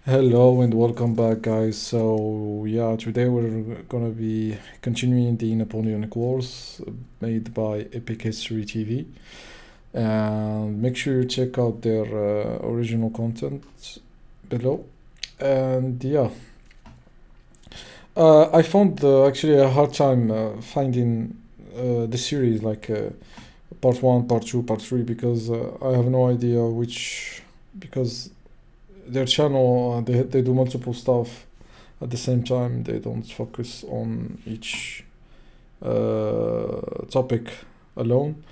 Hello and welcome back, guys. So, yeah, today we're gonna be continuing the Napoleonic Wars made by Epic History TV. And make sure you check out their original content below. And yeah, I found actually a hard time finding the series like part one, part two, part three because I have no idea which. Because their channel they do multiple stuff at the same time. They don't focus on each topic alone.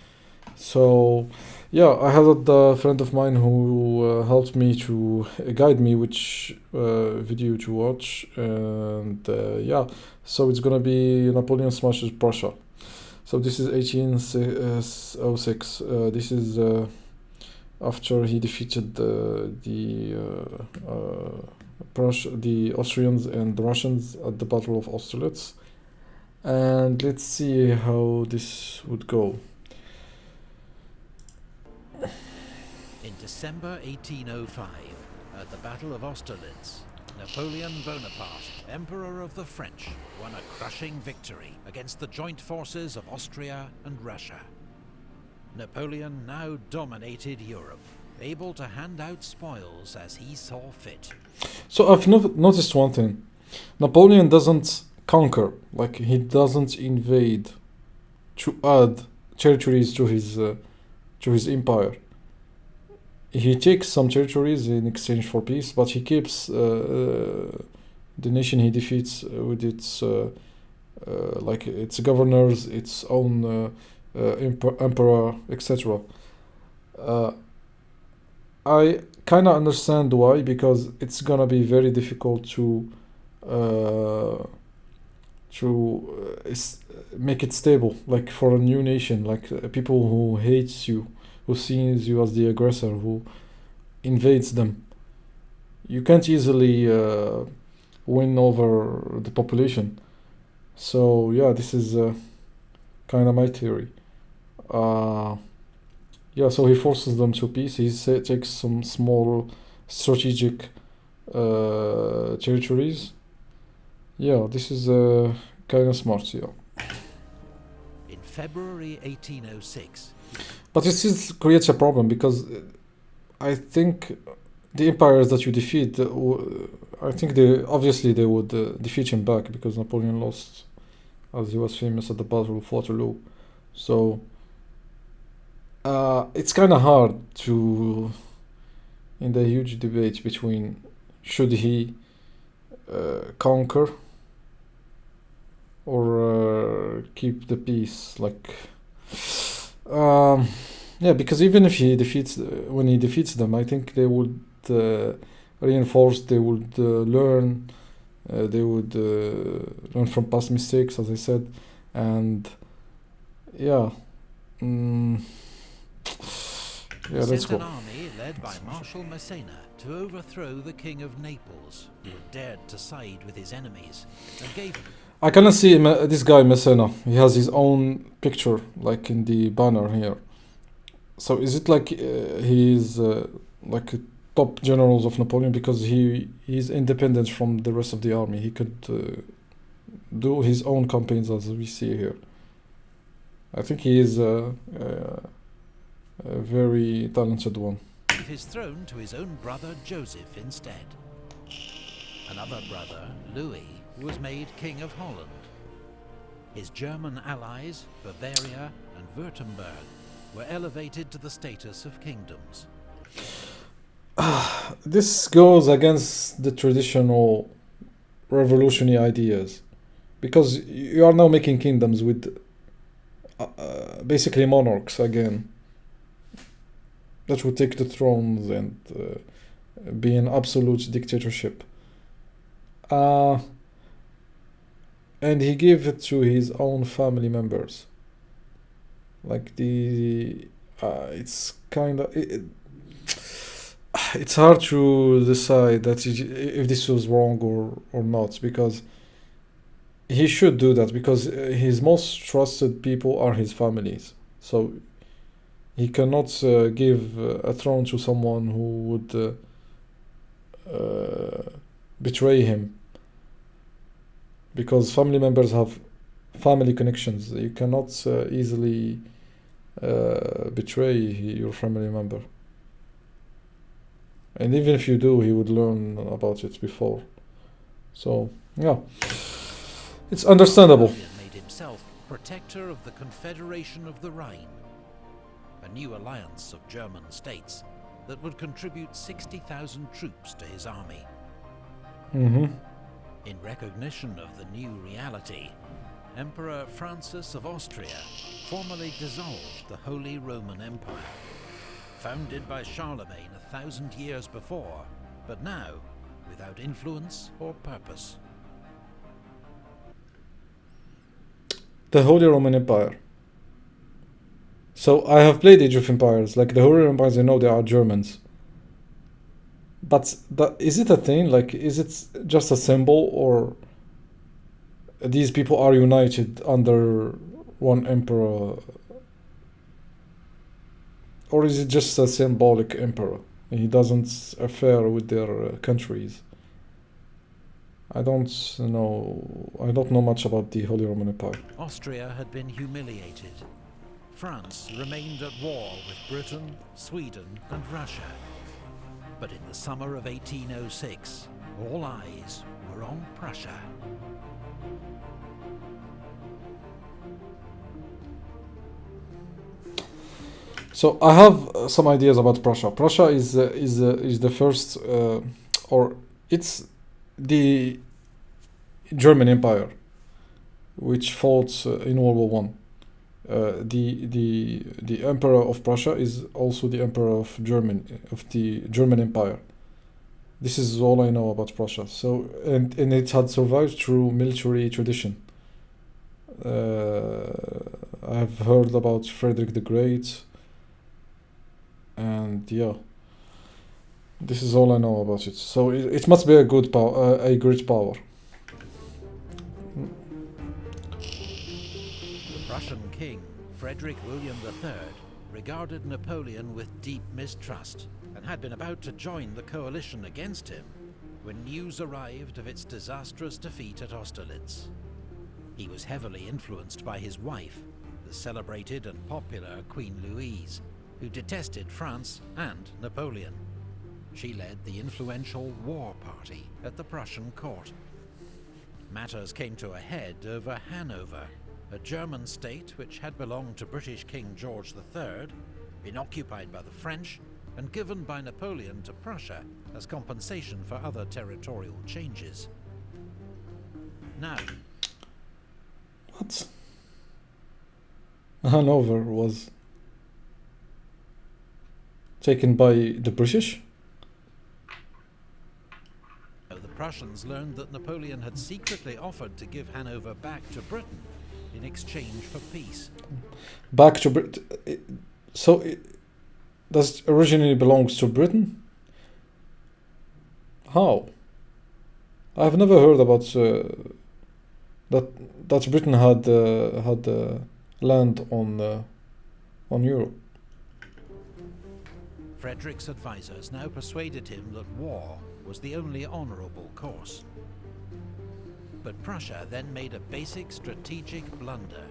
So yeah, I had a friend of mine who helped me to guide me which video to watch, and yeah, so it's gonna be Napoleon smashes Prussia. So this is 1806. This is after he defeated the Austrians and the Russians at the Battle of Austerlitz. And let's see how this would go. In December 1805, at the Battle of Austerlitz, Napoleon Bonaparte, Emperor of the French, won a crushing victory against the joint forces of Austria and Russia. Napoleon now dominated Europe, able to hand out spoils as he saw fit. So I've noticed one thing. Napoleon doesn't conquer, like he doesn't invade to add territories to his empire. He takes some territories in exchange for peace, but he keeps the nation he defeats with its like its governors, its own emperor, etc. Uh, I kind of understand why, because it's gonna be very difficult uh, to make it stable, like for a new nation, like people who hates you, who sees you as the aggressor, who invades them. You can't easily win over the population. So yeah, this is kind of my theory. Uh, yeah, so he forces them to peace. Takes some small strategic territories. Yeah, this is kind of smart. Yeah, In February 1806, but it still creates a problem because I think the empires that you defeat, I think they would defeat him back because Napoleon lost, as he was famous at the Battle of Waterloo. So it's kind of hard to in the huge debate between should he conquer or keep the peace. Like, um, yeah, because even if he defeats, when he defeats them, I think they would reinforce. They would learn. They would learn from past mistakes, as I said, and yeah. Mm, he yeah, let's sent an go. army led by Marshal Massena to overthrow the King of Naples, who had dared to side with his enemies, and gave him. I cannot see this guy Messena. He has his own picture, like in the banner here. So is it like he's like a top generals of Napoleon because he's independent from the rest of the army? He could do his own campaigns as we see here. I think he is a very talented one. Gave his throne to his own brother Joseph instead. Another brother, Louis, was made King of Holland. His German allies, Bavaria and Württemberg, were elevated to the status of kingdoms. This goes against the traditional revolutionary ideas because you are now making kingdoms with basically monarchs again that would take the thrones and be an absolute dictatorship. Uh, and he gave it to his own family members. Like it's kind of it's hard to decide that if this was wrong or not, because he should do that because his most trusted people are his families. So he cannot give a throne to someone who would betray him, because family members have family connections. You cannot easily betray your family member. And even if you do, he would learn about it before. So, yeah, it's understandable. Napoleon made himself protector of the Confederation of the Rhine, a new alliance of German states that would contribute 60,000 troops to his army. Mm-hmm. In recognition of the new reality, Emperor Francis of Austria formally dissolved the Holy Roman Empire, founded by Charlemagne 1,000 years before, but now without influence or purpose. The Holy Roman Empire. So I have played Age of Empires. Like the Holy Roman Empires, I know they are Germans. But is it a thing? Like, is it just a symbol, or these people are united under one emperor? Or is it just a symbolic emperor? He doesn't affair with their countries. I don't know much about the Holy Roman Empire. Austria had been humiliated. France remained at war with Britain, Sweden, and Russia. But in the summer of 1806, all eyes were on Prussia. So I have some ideas about Prussia. Prussia is the first, or it's the German Empire, which fought in World War One. The Emperor of Prussia is also the Emperor of the German Empire. This is all I know about Prussia. So and it had survived through military tradition. I've heard about Frederick the Great. And yeah, this is all I know about it. So it must be a good power, a great power. The Prussian king, Frederick William III, regarded Napoleon with deep mistrust and had been about to join the coalition against him when news arrived of its disastrous defeat at Austerlitz. He was heavily influenced by his wife, the celebrated and popular Queen Louise, who detested France and Napoleon. She led the influential War Party at the Prussian court. Matters came to a head over Hanover, a German state which had belonged to British King George III, been occupied by the French, and given by Napoleon to Prussia as compensation for other territorial changes. Now, What? Hanover was taken by the British? the Prussians learned that Napoleon had secretly offered to give Hanover back to Britain in exchange for peace. Back to Britain. So does it originally belongs to Britain? How? I've never heard about that Britain had land on Europe. Frederick's advisors now persuaded him that war was the only honourable course. But Prussia then made a basic strategic blunder,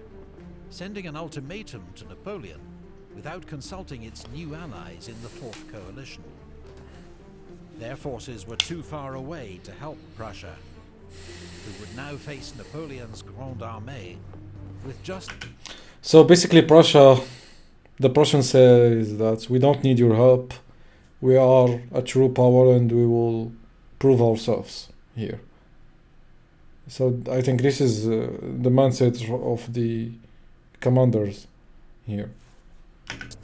sending an ultimatum to Napoleon without consulting its new allies in the Fourth Coalition. Their forces were too far away to help Prussia, who would now face Napoleon's Grande Armée with just... So basically Prussia, the Prussians says that we don't need your help. We are a true power and we will prove ourselves here. So I think this is the mindset of the commanders here.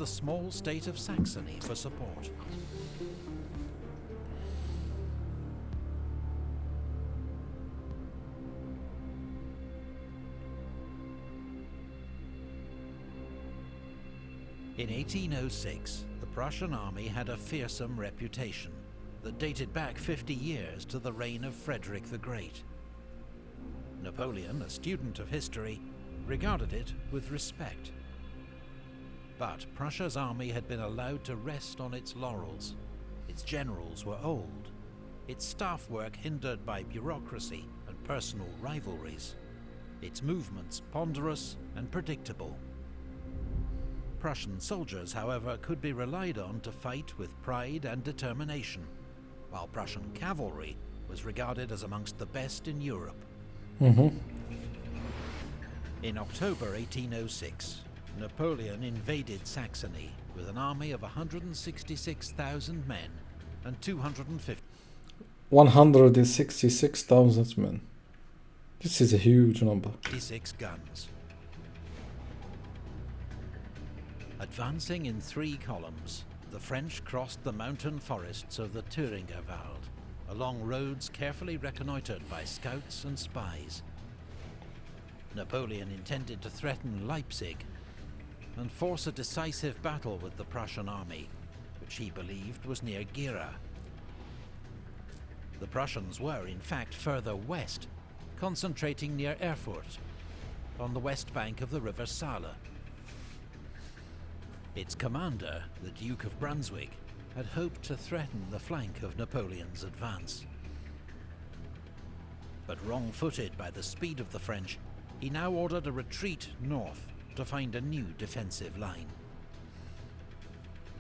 the small state of Saxony for support. In 1806, the Prussian army had a fearsome reputation that dated back 50 years to the reign of Frederick the Great. Napoleon, a student of history, regarded it with respect. But Prussia's army had been allowed to rest on its laurels. Its generals were old, its staff work hindered by bureaucracy and personal rivalries, its movements ponderous and predictable. Prussian soldiers, however, could be relied on to fight with pride and determination, while Prussian cavalry was regarded as amongst the best in Europe. In October 1806, Napoleon invaded Saxony with an army of 166,000 men and 166,000 men. This is a huge number. 256 guns. Advancing in 3 columns, the French crossed the mountain forests of the Thüringer Wald, along roads carefully reconnoitred by scouts and spies. Napoleon intended to threaten Leipzig and force a decisive battle with the Prussian army, which he believed was near Gera. The Prussians were, in fact, further west, concentrating near Erfurt, on the west bank of the river Saale. Its commander, the Duke of Brunswick, had hoped to threaten the flank of Napoleon's advance. But wrong-footed by the speed of the French, he now ordered a retreat north to find a new defensive line.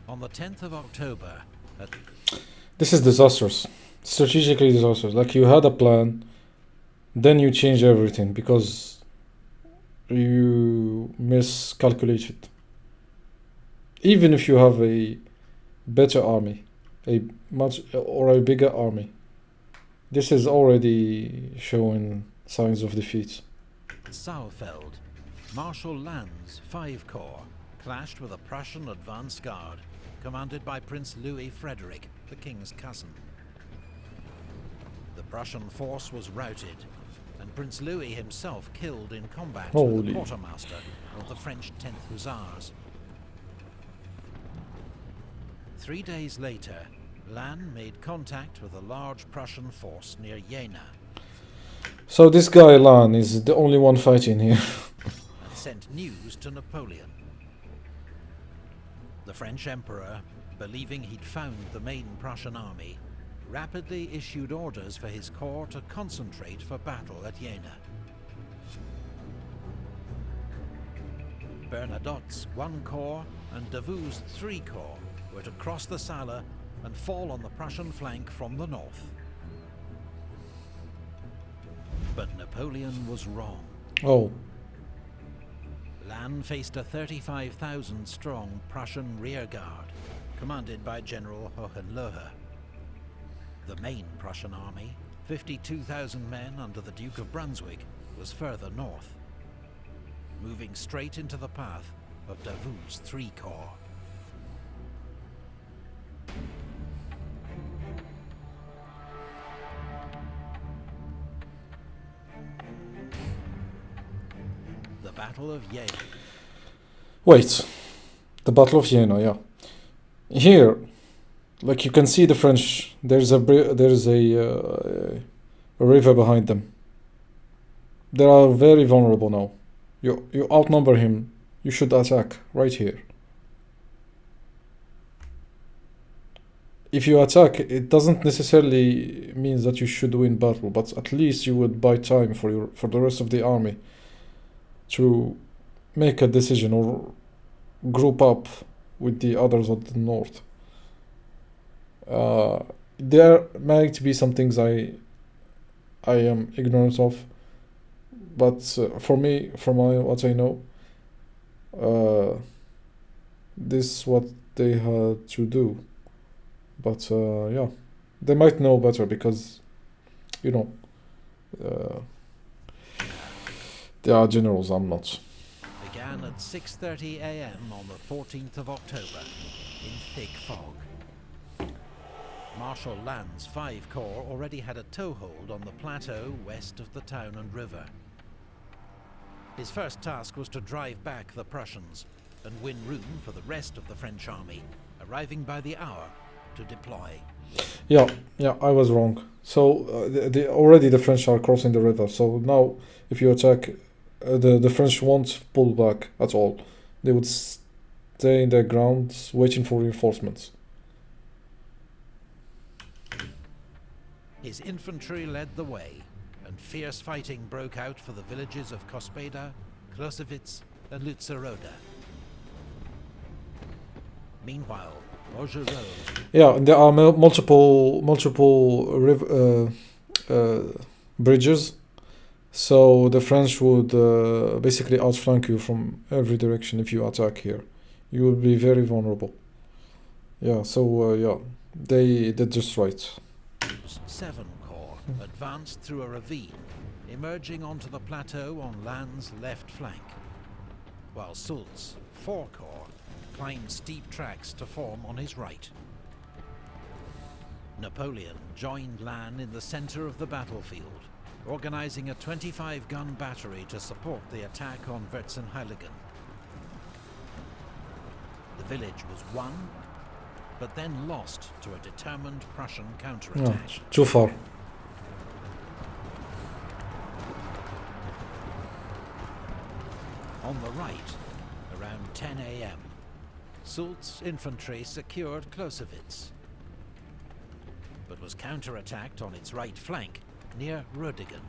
On the 10th of October, This is disastrous. Strategically disastrous. Like, you had a plan, then you change everything because you miscalculated. Even if you have a better army, a much or a bigger army, this is already showing signs of defeat. Saalfeld, Marshal Lannes' 5 Corps clashed with a Prussian advance guard commanded by Prince Louis Frederick, the king's cousin. The Prussian force was routed, and Prince Louis himself killed in combat with the quartermaster of the French 10th Hussars. 3 days later, Lannes made contact with a large Prussian force near Jena. So this guy Lannes is the only one fighting here. And sent news to Napoleon. The French emperor, believing he'd found the main Prussian army, rapidly issued orders for his corps to concentrate for battle at Jena. Bernadotte's 1 Corps and Davout's 3 Corps were to cross the Saale and fall on the Prussian flank from the north. But Napoleon was wrong. Oh. Lannes faced a 35,000-strong Prussian rearguard, commanded by General Hohenlohe. The main Prussian army, 52,000 men under the Duke of Brunswick, was further north, moving straight into the path of Davout's 3 Corps. The Battle of Jena. Wait. The Battle of Jena, yeah. Here, like, you can see the French. There's a river behind them. They are very vulnerable now. You outnumber him. You should attack right here. If you attack, it doesn't necessarily mean that you should win battle, but at least you would buy time for the rest of the army to make a decision or group up with the others at the north. There might be some things I am ignorant of, but for me, from what I know, this is what they had to do. But yeah, they might know better because, you know, they are generals, I'm not. Began at 6:30 a.m. on the 14th of October in thick fog. Marshal Lannes' 5 Corps already had a toehold on the plateau west of the town and river. His first task was to drive back the Prussians and win room for the rest of the French army, arriving by the hour to deploy. Yeah, I was wrong. So already the French are crossing the river. So now, if you attack, the French won't pull back at all. They would stay in their ground, waiting for reinforcements. His infantry led the way, and fierce fighting broke out for the villages of Kospeda, Klosewitz, and Lützeroda. Meanwhile, Auerstadt. Yeah, and there are multiple bridges, so the French would basically outflank you from every direction if you attack here. You will be very vulnerable. Yeah, so yeah, they did just right. 7 Corps advanced through a ravine, emerging onto the plateau on Lannes' left flank, while Soult's 4 Corps climbed steep tracks to form on his right. Napoleon joined Lannes in the center of the battlefield, organizing a 25-gun battery to support the attack on Vierzehnheiligen. The village was won, but then lost to a determined Prussian counterattack. No, too far. On the right, around 10 a.m., Soult's infantry secured Klosewitz, but was counterattacked on its right flank near Rödigen.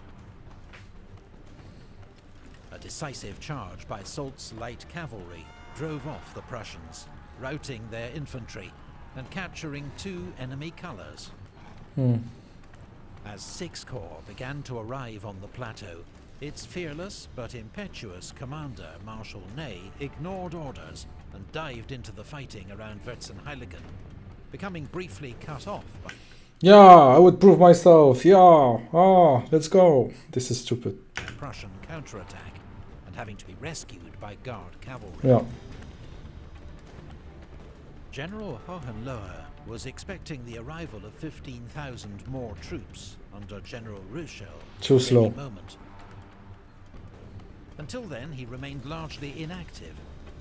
A decisive charge by Soult's light cavalry drove off the Prussians, routing their infantry and capturing 2 enemy colours. As 6 Corps began to arrive on the plateau, its fearless but impetuous commander, Marshal Ney, ignored orders and dived into the fighting around Vierzehnheiligen, becoming briefly cut off by Yeah, I would prove myself. Yeah, let's go. This is stupid. Prussian counterattack and having to be rescued by Guard cavalry. Yeah. General Hohenlohe was expecting the arrival of 15,000 more troops under General Ruchel Too at slow. any moment. Until then, he remained largely inactive,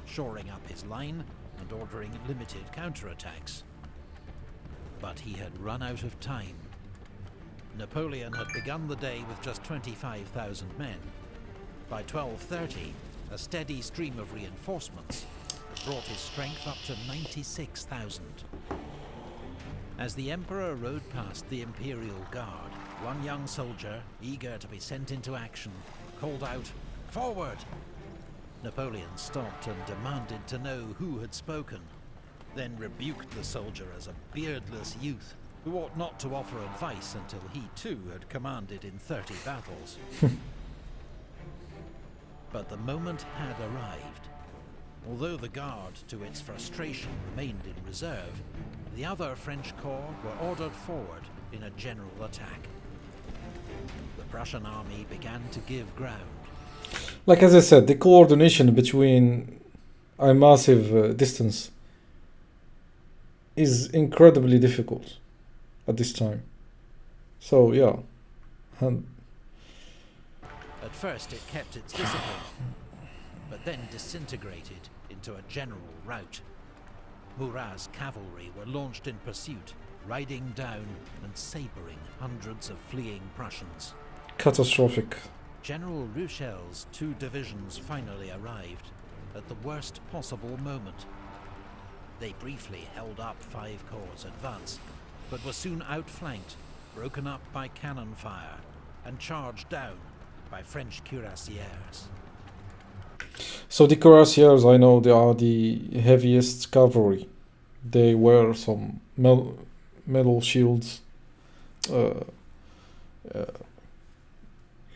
shoring up his line and ordering limited counterattacks. But he had run out of time. Napoleon had begun the day with just 25,000 men. By 12:30, a steady stream of reinforcements had brought his strength up to 96,000. As the Emperor rode past the Imperial Guard, one young soldier, eager to be sent into action, called out, "Forward!" Napoleon stopped and demanded to know who had spoken, then rebuked the soldier as a beardless youth who ought not to offer advice until he too had commanded in 30 battles. But the moment had arrived. Although the Guard, to its frustration, remained in reserve, the other French corps were ordered forward in a general attack. The Prussian army began to give ground. Like as I said, the coordination between a massive distance is incredibly difficult at this time. So yeah. At first it kept its discipline, but then disintegrated into a general rout. Murat's cavalry were launched in pursuit, riding down and sabering hundreds of fleeing Prussians. Catastrophic. General Ruchel's 2 divisions finally arrived at the worst possible moment. They briefly held up 5 Corps' advance, but were soon outflanked, broken up by cannon fire, and charged down by French cuirassiers. So the cuirassiers, I know they are the heaviest cavalry. They wear some metal shields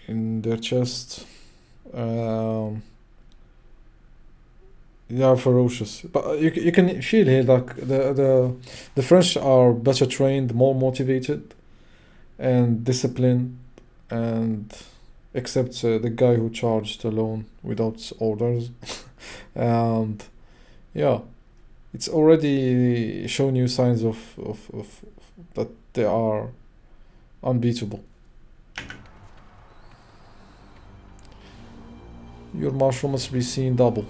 in their chest. They are ferocious, but you can feel here like the French are better trained, more motivated, and disciplined, and except the guy who charged alone without orders. And yeah, it's already shown you signs of that they are unbeatable. Your marshal must be seen double.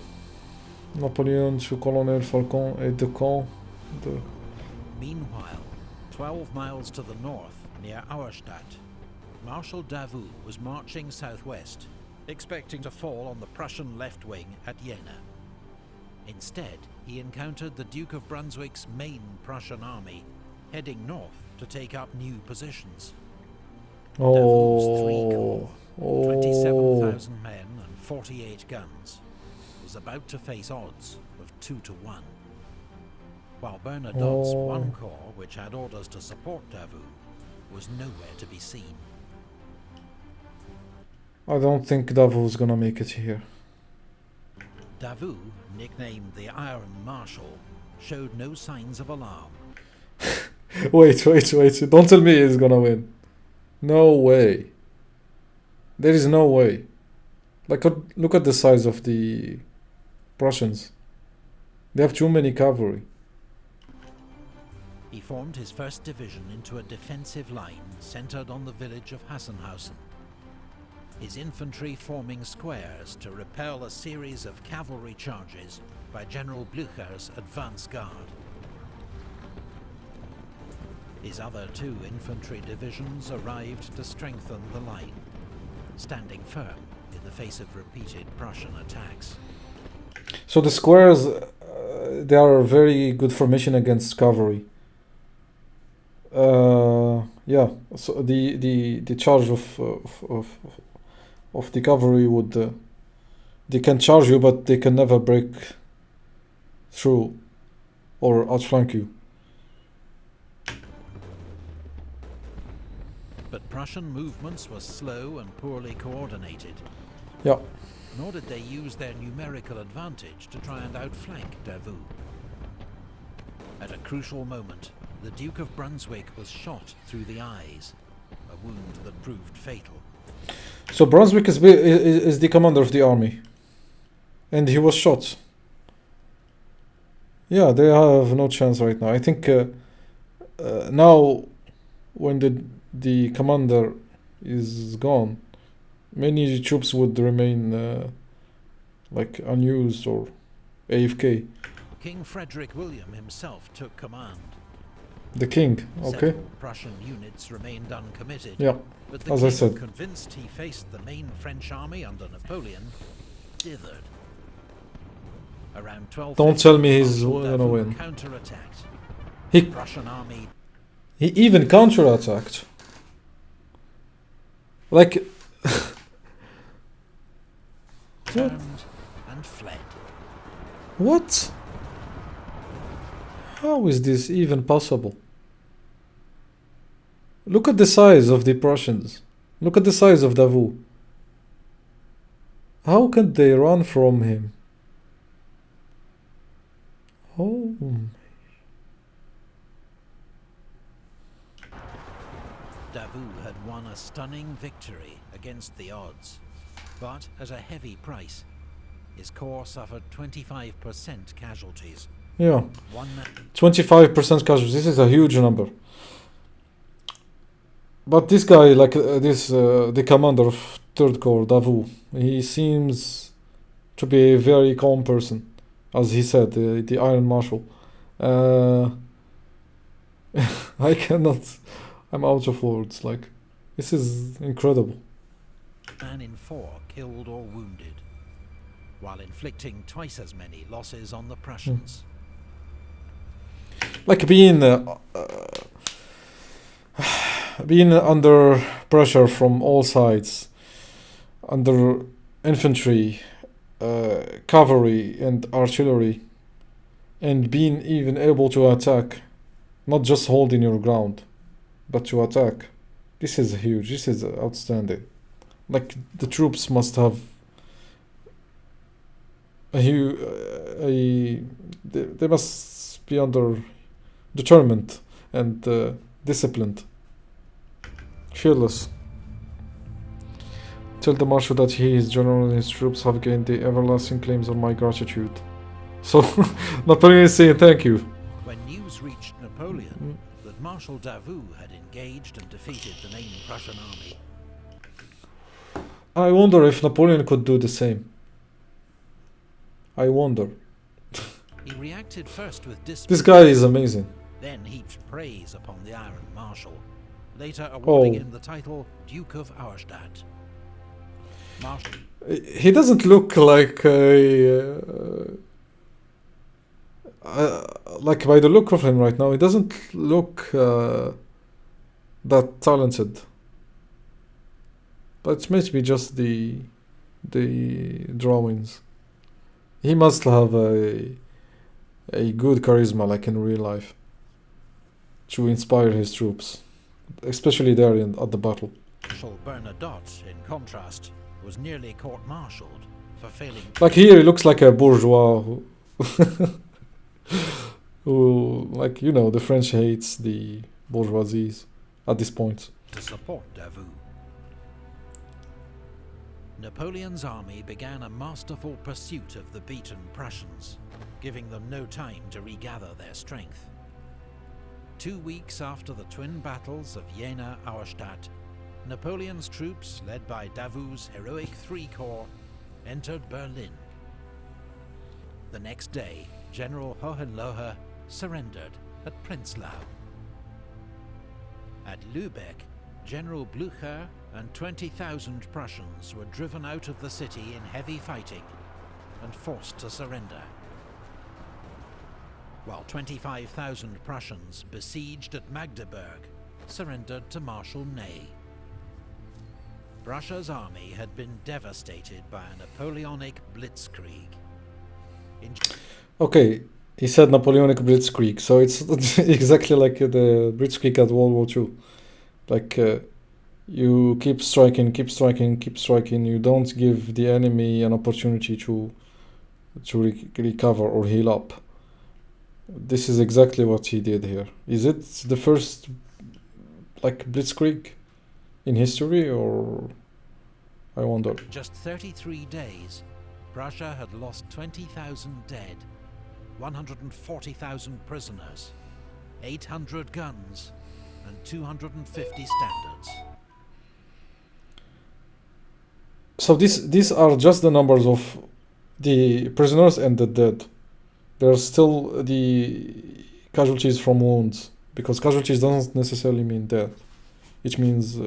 Napoleon to Colonel Falcon et de camp de... Meanwhile, 12 miles to the north, near Auerstadt, Marshal Davout was marching southwest, expecting to fall on the Prussian left wing at Yena. Instead, he encountered the Duke of Brunswick's main Prussian army, heading north to take up new positions. Davout's 3 corps, Oh. 27,000 men and 48 guns, was about to face odds of 2 to 1, while Bernadotte's 1 corps, which had orders to support Davout, was nowhere to be seen. I don't think Davout's gonna make it here. Davout, nicknamed the Iron Marshal, showed no signs of alarm. Wait. Don't tell me he's gonna win. No way. There is no way. Like, look at the size of the Prussians. They have too many cavalry. He formed his first division into a defensive line centered on the village of Hassenhausen, his infantry forming squares to repel a series of cavalry charges by General Blücher's advance guard. His other 2 infantry divisions arrived to strengthen the line, standing firm in the face of repeated Prussian attacks. So the squares, they are a very good formation against cavalry. Yeah. So the charge of the cavalry would they can charge you, but they can never break through or outflank you. But Prussian movements were slow and poorly coordinated. Yeah. Nor did they use their numerical advantage to try and outflank Davout. At a crucial moment, the Duke of Brunswick was shot through the eyes, a wound that proved fatal. So Brunswick is the commander of the army, and he was shot. Yeah, they have no chance right now. I think now, when the commander is gone, many troops would remain like unused or AFK. King Frederick William himself took command. The king, okay. Several Prussian units remained uncommitted. Yeah, but the as king, I said. convinced he faced the main French army under Napoleon, dithered. Around 12. Don't tell me he's gonna win. Counterattacked. He The Prussian army even counterattacked. Like turned and fled. what? How is this even possible? Look at the size of the Prussians. Look at the size of Davout. How can they run from him? Oh. Davout had won a stunning victory against the odds, but at a heavy price. His corps suffered 25% casualties. Yeah. 1 25% casualties. This is a huge number. But this guy, like the commander of Third Corps, Davout, he seems to be a very calm person, as he said, the Iron Marshal. I cannot. I'm out of words. Like, this is incredible. man in 4 killed or wounded, while inflicting twice as many losses on the Prussians. Like being under pressure from all sides, under infantry, cavalry and artillery, and being even able to attack, not just holding your ground, but to attack. This is huge. This is outstanding. Like, the troops must have they must be determined and disciplined, fearless. Tell the marshal that he, his general, and his troops have gained the everlasting claims on my gratitude. So Napoleon is saying thank you. When news reached Napoleon that Marshal Davout had engaged and defeated the main Prussian army, I wonder if Napoleon could do the same. I wonder. he reacted first with disbelief. This guy is amazing. Then heaped praise upon the Iron Marshal, later awarding him the title Duke of Auerstadt. Marshal. He doesn't look like like, by the look of him right now, he doesn't look that talented. but it must be just the drawings. He must have a good charisma, like in real life, to inspire his troops, especially there at the battle. Marshal Bernadotte, in contrast, was nearly court-martialed for failing. Like here, he looks like a bourgeois who, like, you know, the French hates the bourgeoisie at this point. To support Davout. Napoleon's army began a masterful pursuit of the beaten Prussians, giving them no time to regather their strength. 2 weeks after the twin battles of Yena, Auerstadt, Napoleon's troops, led by Davout's heroic III Corps, entered Berlin. The next day, General Hohenlohe surrendered at Prenzlau. At Lübeck, General Blücher and 20,000 Prussians were driven out of the city in heavy fighting and forced to surrender, while 25,000 Prussians besieged at Magdeburg surrendered to Marshal Ney. Prussia's army had been devastated by a Napoleonic blitzkrieg. Okay, he said Napoleonic blitzkrieg, so it's exactly like the blitzkrieg at World War II. Like, you keep striking, you don't give the enemy an opportunity to recover or heal up. This is exactly what he did here. Is it the first, like, blitzkrieg in history, or I wonder? Just 33 days, Prussia had lost 20,000 dead, 140,000 prisoners, 800 guns, and 250 standards. So these are just the numbers of the prisoners and the dead. There's still the casualties from wounds, because casualties doesn't necessarily mean death. It means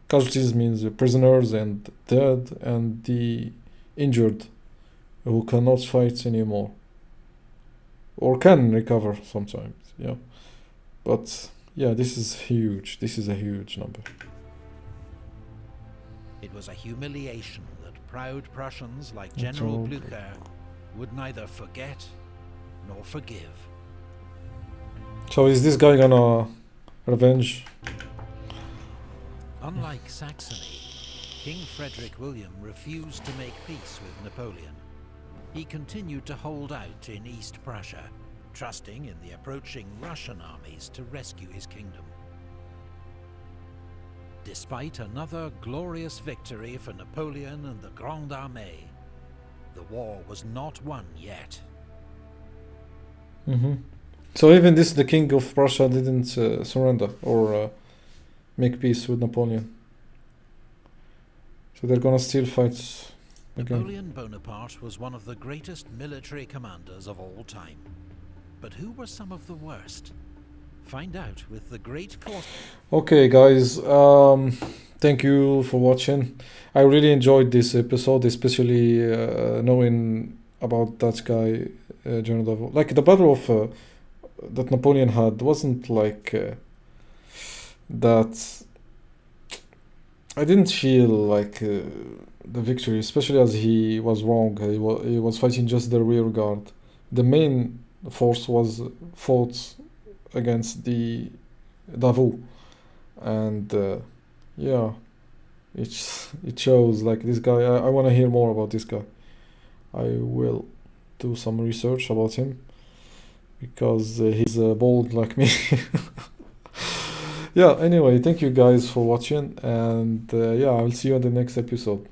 casualties means prisoners and dead and the injured who cannot fight anymore or can recover sometimes. Yeah, but yeah, this is huge. This is a huge number. It was a humiliation that proud Prussians like General Blücher would neither forget nor forgive. So is this guy gonna revenge? Unlike Saxony, King Frederick William refused to make peace with Napoleon. He continued to hold out in East Prussia, trusting in the approaching Russian armies to rescue his kingdom. Despite another glorious victory for Napoleon and the Grande Armée, the war was not won yet. So even the king of Prussia didn't surrender or make peace with Napoleon. So they're gonna still fight again. Napoleon Bonaparte was one of the greatest military commanders of all time. But who were some of the worst? Find out with the great course. Okay, guys, thank you for watching. I really enjoyed this episode, especially knowing about that guy, General Davout. Like, the battle of that Napoleon had wasn't like that. I didn't feel like the victory, especially as he was wrong. He was fighting just the rear guard. The main force was fought against the Davout, and yeah, it shows like this guy. I want to hear more about this guy. I will do some research about him because he's bold like me. Yeah, anyway, thank you guys for watching, and yeah, I'll see you on the next episode.